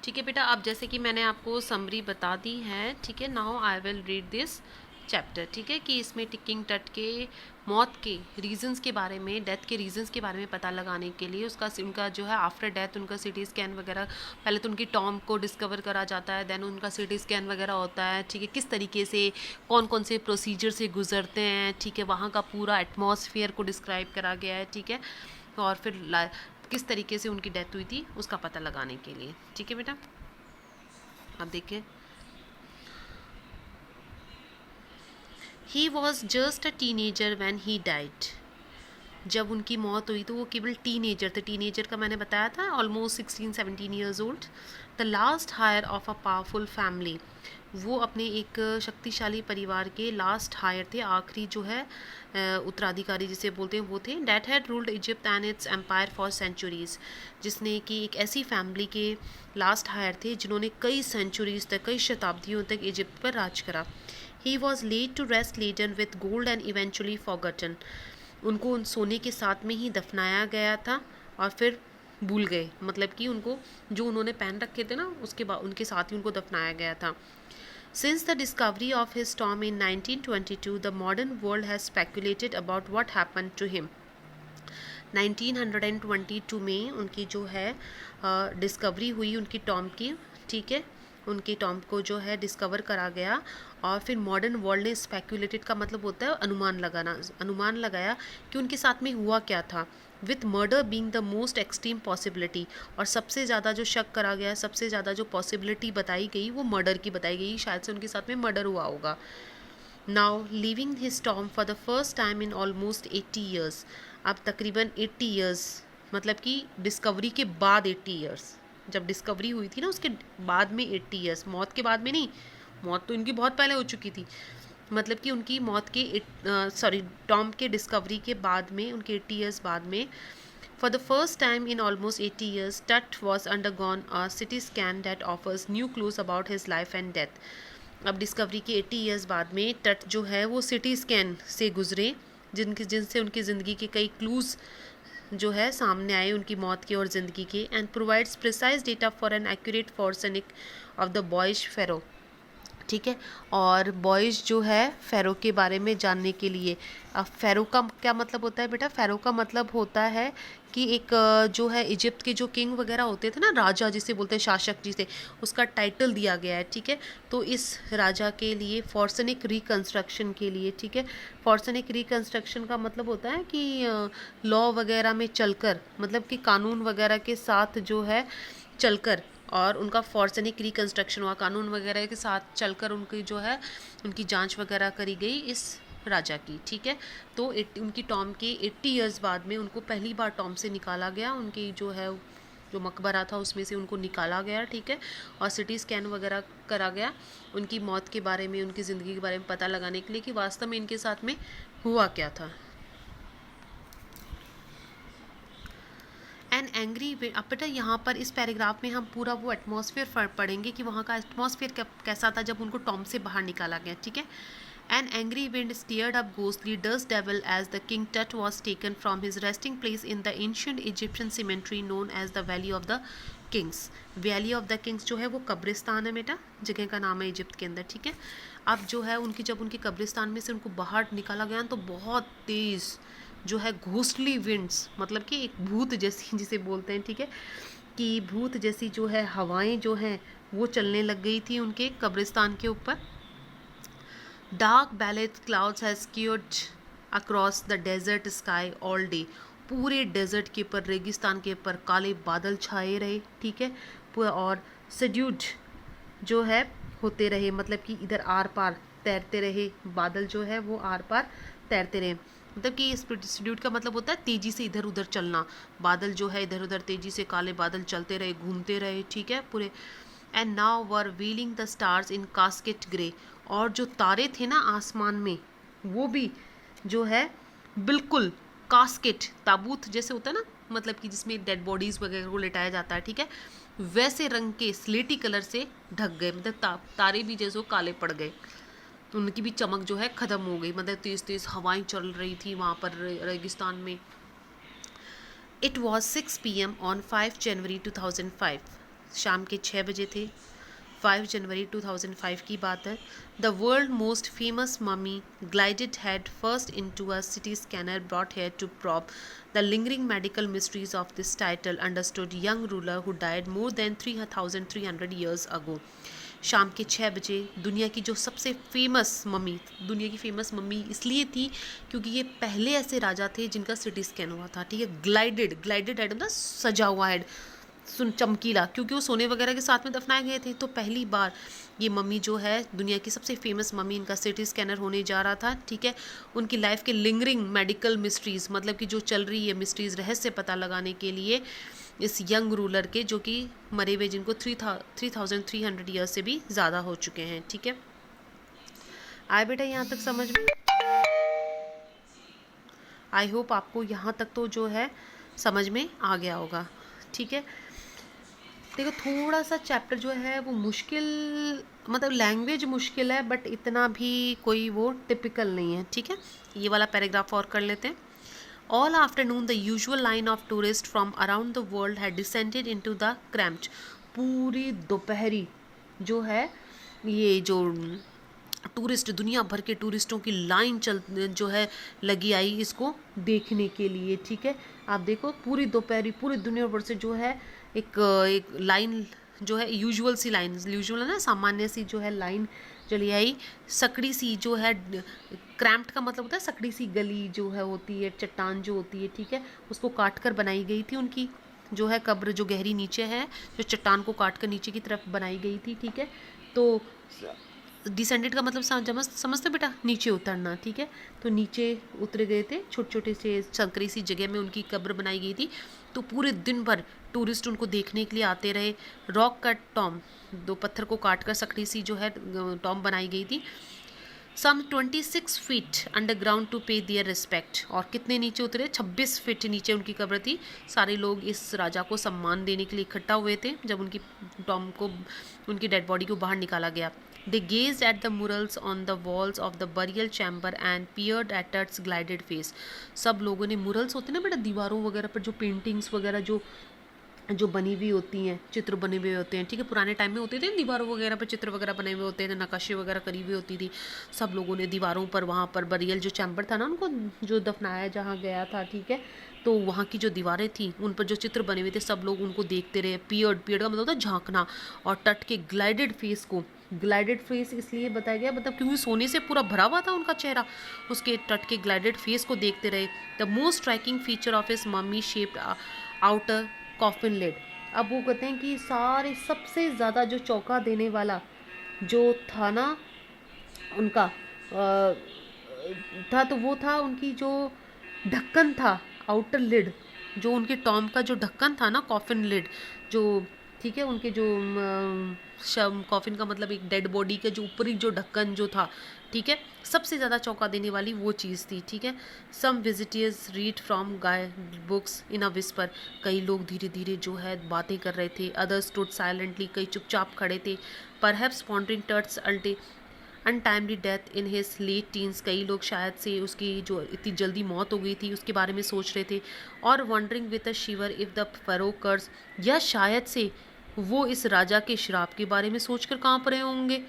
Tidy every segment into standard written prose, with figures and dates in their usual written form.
ठीक है बेटा, अब जैसे कि मैंने आपको समरी बता दी है, ठीक है, now I will read this chapter. ठीक है, कि इसमें टिकिंग टट के मौत के रीजंस के बारे में, डेथ के रीजंस के बारे में पता लगाने के लिए उनका जो है आफ्टर डेथ उनका सीटी स्कैन वगैरह, पहले तो उनकी टॉम को डिस्कवर करा जाता है, देन उनका सीटी स्कैन वगैरह होता है। ठीक है, किस तरीके से कौन कौन से प्रोसीजर से गुजरते हैं, ठीक है, वहाँ का पूरा एटमॉस्फेयर को डिस्क्राइब करा गया है। ठीक है, और फिर किस तरीके से उनकी डेथ हुई थी उसका पता लगाने के लिए। ठीक है बेटा, अब देखिए, he was just a teenager when he died. जब उनकी मौत हुई तो वो केवल टीनेजर थे। टीनेजर का मैंने बताया था almost 16-17 years old. The last heir of a powerful family, वो अपने एक शक्तिशाली परिवार के लास्ट हायर थे, आखिरी जो है उत्तराधिकारी जिसे बोलते हैं वो थे। That had ruled Egypt and its empire for centuries, जिसने कि एक ऐसी फैमिली के लास्ट हायर थे जिन्होंने कई सेंचुरीज तक, कई शताब्दियों तक इजिप्ट पर राज करा। He was laid to rest laden with gold and eventually forgotten, उनको उन सोने के साथ में ही दफनाया गया था और फिर भूल गए, मतलब कि उनको जो उन्होंने पहन रखे थे ना उसके बाद उनके साथ ही उनको दफनाया गया था। Since the discovery of his tomb in 1922, the modern world has speculated about what happened to him. 1922 में उनकी जो है डिस्कवरी हुई उनकी टॉम्ब की। ठीक है, उनकी टॉम्ब को जो है डिस्कवर करा गया और फिर मॉडर्न वर्ल्ड ने स्पेक्यूलेटेड का मतलब होता है अनुमान लगाना, अनुमान लगाया कि उनके साथ में हुआ क्या था, with murder being the most extreme possibility, और सबसे ज़्यादा जो शक करा गया, सबसे ज़्यादा जो पॉसिबिलिटी बताई गई वो मर्डर की बताई गई, शायद से उनके साथ में मर्डर हुआ होगा। Now living his Tom for the first time in almost 80 years, अब तकरीबन 80 ईयर्स, मतलब कि डिस्कवरी के बाद 80 ईयर्स, जब डिस्कवरी हुई थी ना उसके बाद में 80 ईयर्स, मौत के बाद में नहीं, मौत तो इनकी बहुत पहले हो चुकी थी, मतलब कि उनकी मौत के टॉम के डिस्कवरी के बाद में उनके 80 ईयर्स बाद में, for the first time in almost 80 years Tut was undergone a CT scan that offers new clues about his life and death. अब डिस्कवरी के 80 ईयर्स बाद में टट जो है वो सिटी स्कैन से गुजरे, जिनसे उनकी ज़िंदगी के कई क्लूज़ जो है सामने आए उनकी मौत के और ज़िंदगी के, and provides precise data for an accurate forensic of the boys pharaoh. ठीक है, और बॉयज़ जो है फ़ैरो के बारे में जानने के लिए, अब फ़ैरो का क्या मतलब होता है बेटा? फ़ैरो का मतलब होता है कि एक जो है इजिप्ट के जो किंग वगैरह होते थे ना, राजा जिसे बोलते हैं, शासक जिसे, उसका टाइटल दिया गया है। ठीक है, तो इस राजा के लिए फॉर्सनिक रिकंस्ट्रक्शन के लिए, ठीक है, फॉर्सनिक रिकंस्ट्रक्शन का मतलब होता है कि लॉ वगैरह में चलकर, मतलब कि कानून वगैरह के साथ जो है चलकर, और उनका फॉर्सनिक रिकंस्ट्रक्शन हुआ, कानून वगैरह के साथ चलकर उनकी जो है उनकी जांच वगैरह करी गई इस राजा की। ठीक है, तो उनकी टॉम के 80 ईयर्स बाद में उनको पहली बार टॉम से निकाला गया, उनकी जो है जो मकबरा था उसमें से उनको निकाला गया। ठीक है, और सिटी स्कैन वगैरह करा गया उनकी मौत के बारे में, उनकी ज़िंदगी के बारे में पता लगाने के लिए कि वास्तव में इनके साथ में हुआ क्या था। एन एंग्री विंड, अब बेटा यहाँ पर इस पैराग्राफ में हम पूरा वो एटमॉस्फेयर पढ़ेंगे कि वहाँ का एटमॉस्फेयर कैसा था जब उनको टॉम से बाहर निकाला गया। ठीक है, an angry wind stirred up ghostly dust devil as the king Tut was taken from his resting place in the ancient Egyptian cemetery known as the Valley of the Kings. Valley of the Kings जो है वो कब्रिस्तान है बेटा, जगह का नाम है इजिप्ट के अंदर। ठीक है, अब जो है उनकी जब उनके कब्रिस्तान में से उनको बाहर निकाला गया तो बहुत तेज़ जो है घोस्टली विंड्स, मतलब कि एक भूत जैसी जिसे बोलते हैं, ठीक है, कि भूत जैसी जो है हवाएं जो हैं वो चलने लग गई थी उनके कब्रिस्तान के ऊपर। Dark ballet clouds has skewed across the desert sky all day, पूरे डेजर्ट के ऊपर, रेगिस्तान के ऊपर काले बादल छाए रहे। ठीक है, और सड्यूड जो है होते रहे, मतलब कि इधर आर पार तैरते रहे, बादल जो है वो आर पार तैरते रहे, मतलब कि स्प्लिट्यूड का मतलब होता है तेज़ी से इधर उधर चलना, बादल जो है इधर उधर तेज़ी से काले बादल चलते रहे, घूमते रहे। ठीक है, पूरे। And now were wheeling the stars in casket grey, और जो तारे थे ना आसमान में वो भी जो है बिल्कुल कास्केट, ताबूत जैसे होता है ना, मतलब कि जिसमें डेड बॉडीज़ वगैरह को लेटाया जाता है। ठीक है, वैसे रंग के स्लेटी कलर से ढक गए, मतलब तारे भी जैसे काले पड़ गए, उनकी भी चमक जो है ख़त्म हो गई, मतलब तेज़ तेज़ हवाएं चल रही थी वहाँ पर रेगिस्तान में। इट वॉज 6 PM ऑन 5 जनवरी 2005, शाम के 6 बजे थे। 5 जनवरी 2005 की बात है। The world most famous mummy glided head first into a CT scanner brought here to probe the lingering medical mysteries of this title understood young ruler who died more than 3,300 years ago. शाम के 6 बजे दुनिया की जो सबसे famous mummy, दुनिया की famous mummy इसलिए थी क्योंकि ये पहले ऐसे राजा थे जिनका सिटी स्कैन हुआ था, ठीक है। ग्लाइडेड हेड मतलब सजा हुआ हेड, सुन चमकीला, क्योंकि वो सोने वगैरह के साथ में दफनाए गए थे। तो पहली बार ये मम्मी जो है दुनिया की सबसे फेमस मम्मी, इनका सिटी स्कैनर होने जा रहा था, ठीक है। उनकी लाइफ के लिंगरिंग मेडिकल मिस्ट्रीज मतलब कि जो चल रही है मिस्ट्रीज, रहस्य पता लगाने के लिए इस यंग रूलर के, जो कि मरे हुए जिनको 3,300 ईयर्स से भी ज़्यादा हो चुके हैं, ठीक है। आए बेटा यहाँ तक समझ में? आई होप आपको यहाँ तक तो जो है समझ में आ गया होगा, ठीक है। देखो थोड़ा सा चैप्टर जो है वो मुश्किल, मतलब लैंग्वेज मुश्किल है, बट इतना भी कोई वो टिपिकल नहीं है, ठीक है। ये वाला पैराग्राफ और कर लेते हैं। All afternoon, the usual line of tourists from around the world had descended into the cramped. पूरी दोपहरी जो है ये जो टूरिस्ट, दुनिया भर के टूरिस्टों की लाइन चल जो है लगी आई इसको देखने के लिए, ठीक है। आप देखो पूरी दोपहरी पूरी दुनिया भर से जो है एक लाइन जो है, यूजुअल सी लाइन, यूजुअल है ना, सामान्य सी जो है लाइन चली आई। सकड़ी सी जो है, क्रैम्प्ड का मतलब होता है सकड़ी सी गली जो है होती है, चट्टान जो होती है, ठीक है, उसको काट कर बनाई गई थी उनकी जो है कब्र, जो गहरी नीचे है, जो चट्टान को काट कर नीचे की तरफ बनाई गई थी, ठीक है। तो डिसेंडेड का मतलब समझते बेटा, नीचे उतरना, ठीक है। तो नीचे उतर गए थे, छोटे छोटे से संकरी सी जगह में उनकी कब्र बनाई गई थी। तो पूरे दिन भर टूरिस्ट उनको देखने के लिए आते रहे। रॉक कट टॉम, दो पत्थर को काट कर सकड़ी सी जो है टॉम बनाई गई थी। सम 26 फीट अंडरग्राउंड टू पे दियर रिस्पेक्ट, और कितने नीचे उतरे, 26 फीट नीचे उनकी कब्र थी। सारे लोग इस राजा को सम्मान देने के लिए इकट्ठा हुए थे जब उनकी टॉम को, उनकी डेड बॉडी को बाहर निकाला गया। They gazed at the murals on the walls of the burial chamber and peered at its glided face. सब लोगों ने, मुरल्स होते हैं ना बेटा दीवारों वगैरह पर जो पेंटिंग्स वगैरह जो बनी हुई होती हैं, चित्र बने हुए होते हैं, ठीक है। पुराने टाइम में होते थे दीवारों वगैरह पर चित्र वगैरह बने हुए होते थे, नक्काशी वगैरह करी हुई होती थी। सब लोगों ने दीवारों पर, वहाँ पर बरियल जो चैम्बर था ना उनको जो दफनाया जहाँ गया था, ठीक है, तो वहाँ की जो दीवारें थी उन पर जो चित्र बने हुए थे, सब लोग उनको देखते रहे। पियर्ड का मतलब होता है झांकना, और तट के ग्लाइडेड फेस को, ग्लाइडेड फेस इसलिए बताया गया मतलब क्योंकि सोने से पूरा भरा हुआ था उनका चेहरा, उसके तट के ग्लाइडेड फेस को देखते रहे। The most striking feature of his mummy shaped outer coffin lid. अब वो कहते हैं कि सारे सबसे ज़्यादा जो चौंका देने वाला जो था ना उनका था, तो वो था उनकी जो ढक्कन था, आउटर लिड, जो उनके टॉम का जो ढक्कन था ना, कॉफिन लिड जो, ठीक है, उनके जो शव, कॉफिन का मतलब एक डेड बॉडी का जो ऊपरी जो ढक्कन जो था, ठीक है, सबसे ज़्यादा चौंका देने वाली वो चीज़ थी, ठीक है। Some visitors read from guide books in a whisper, कई लोग धीरे धीरे जो है बातें कर रहे थे। अदर्स स्टूड साइलेंटली, कई चुपचाप खड़े थे। Perhaps pondering Tut's untimely death in his late teens, कई लोग शायद से उसकी जो इतनी जल्दी मौत हो गई थी उसके बारे में सोच रहे थे। और wondering with a shiver if the pharaoh curse, या शायद से वो इस राजा के श्राप के बारे में सोचकर कांप रहे होंगे।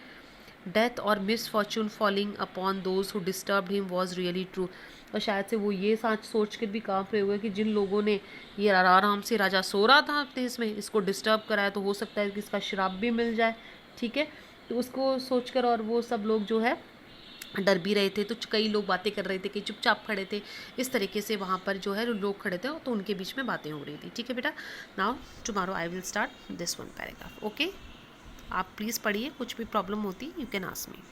डेथ और misfortune falling upon those who disturbed him was really true, और शायद से वो ये सोच कर भी कांप रहे हुए कि जिन लोगों ने ये आराम से राजा सो रहा था अपने इसमें इसको डिस्टर्ब कराया, तो हो सकता है कि इसका श्राप भी मिल जाए, ठीक है। तो उसको सोचकर और वो सब लोग जो है डर भी रहे थे। तो कई लोग बातें कर रहे थे, कई चुपचाप खड़े थे, इस तरीके से वहाँ पर जो है लोग खड़े थे, तो उनके बीच में बातें हो रही थी, ठीक है बेटा। Now tomorrow I will start this one paragraph, okay. आप प्लीज़ पढ़िए, कुछ भी प्रॉब्लम होती यू कैन आस्क मी।